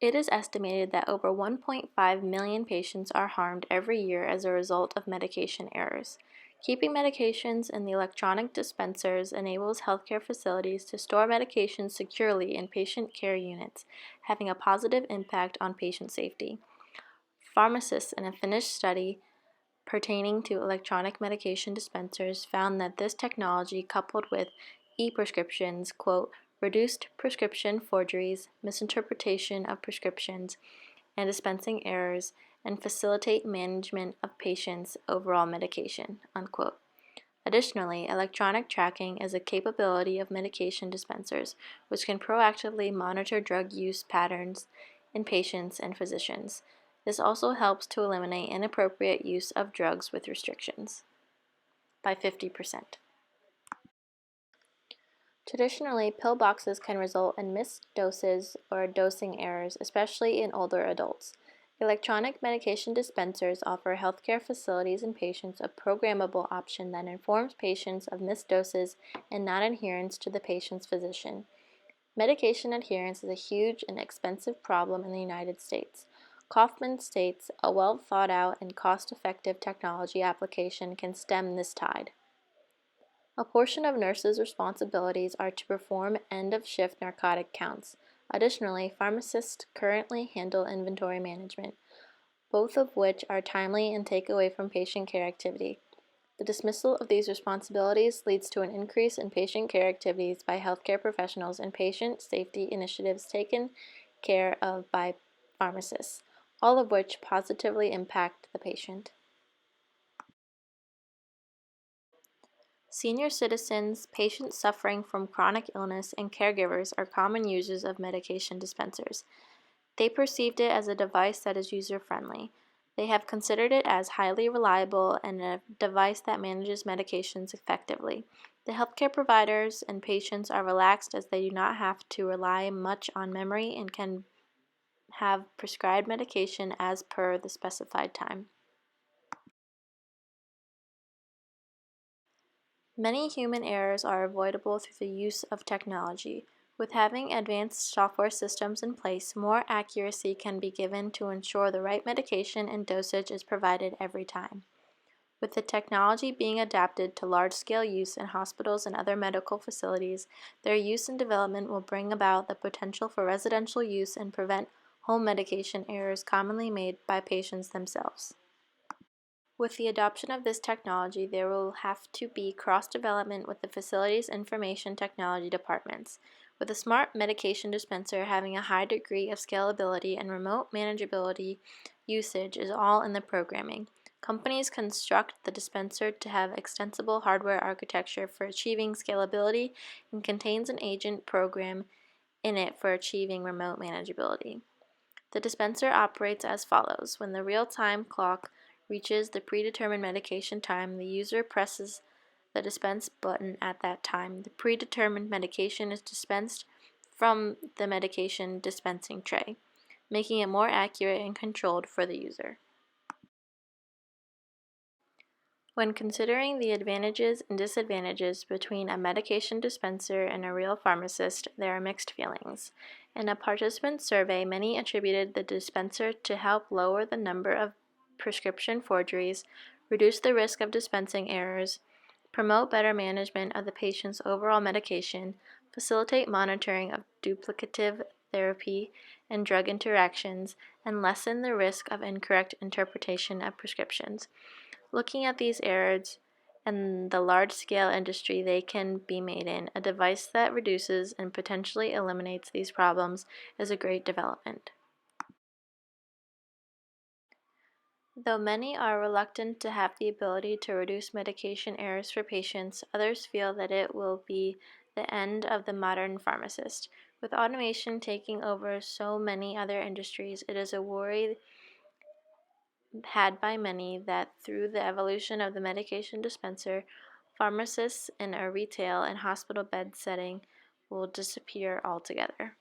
It is estimated that over 1.5 million patients are harmed every year as a result of medication errors. Keeping medications in the electronic dispensers enables healthcare facilities to store medications securely in patient care units, having a positive impact on patient safety. Pharmacists in a Finnish study pertaining to electronic medication dispensers found that this technology, coupled with e-prescriptions, quote, reduced prescription forgeries, misinterpretation of prescriptions, and dispensing errors, and facilitate management of patients' overall medication, unquote. Additionally, electronic tracking is a capability of medication dispensers, which can proactively monitor drug use patterns in patients and physicians. This also helps to eliminate inappropriate use of drugs with restrictions by 50%. Traditionally, pill boxes can result in missed doses or dosing errors, especially in older adults. Electronic medication dispensers offer healthcare facilities and patients a programmable option that informs patients of missed doses and non-adherence to the patient's physician. Medication adherence is a huge and expensive problem in the United States. Kaufman states a well thought out and cost-effective technology application can stem this tide. A portion of nurses' responsibilities are to perform end-of-shift narcotic counts. Additionally, pharmacists currently handle inventory management, both of which are timely and take away from patient care activity. The dismissal of these responsibilities leads to an increase in patient care activities by healthcare professionals and patient safety initiatives taken care of by pharmacists, all of which positively impact the patient. Senior citizens, patients suffering from chronic illness, and caregivers are common users of medication dispensers. They perceived it as a device that is user-friendly. They have considered it as highly reliable and a device that manages medications effectively. The healthcare providers and patients are relaxed as they do not have to rely much on memory and can have prescribed medication as per the specified time. Many human errors are avoidable through the use of technology. With having advanced software systems in place, more accuracy can be given to ensure the right medication and dosage is provided every time. With the technology being adapted to large-scale use in hospitals and other medical facilities, their use and development will bring about the potential for residential use and prevent home medication errors commonly made by patients themselves. With the adoption of this technology, there will have to be cross-development with the facility's information technology departments. With a smart medication dispenser having a high degree of scalability and remote manageability, usage is all in the programming. Companies construct the dispenser to have extensible hardware architecture for achieving scalability and contains an agent program in it for achieving remote manageability. The dispenser operates as follows. When the real-time clock reaches the predetermined medication time, the user presses the dispense button at that time. The predetermined medication is dispensed from the medication dispensing tray, making it more accurate and controlled for the user. When considering the advantages and disadvantages between a medication dispenser and a real pharmacist, there are mixed feelings. In a participant survey, many attributed the dispenser to help lower the number of prescription forgeries, reduce the risk of dispensing errors, promote better management of the patient's overall medication, facilitate monitoring of duplicative therapy and drug interactions, and lessen the risk of incorrect interpretation of prescriptions. Looking at these errors and the large-scale industry they can be made in, a device that reduces and potentially eliminates these problems is a great development. Though many are reluctant to have the ability to reduce medication errors for patients, others feel that it will be the end of the modern pharmacist. With automation taking over so many other industries, it is a worry had by many that through the evolution of the medication dispenser, pharmacists in a retail and hospital bed setting will disappear altogether.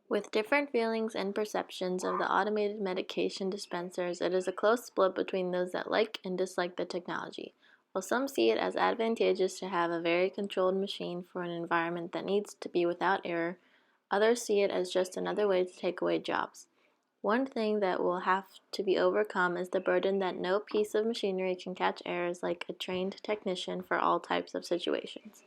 With different feelings and perceptions of the automated medication dispensers, it is a close split between those that like and dislike the technology. While some see it as advantageous to have a very controlled machine for an environment that needs to be without error, Others see it as just another way to take away jobs. One thing that will have to be overcome is the burden that no piece of machinery can catch errors like a trained technician for all types of situations.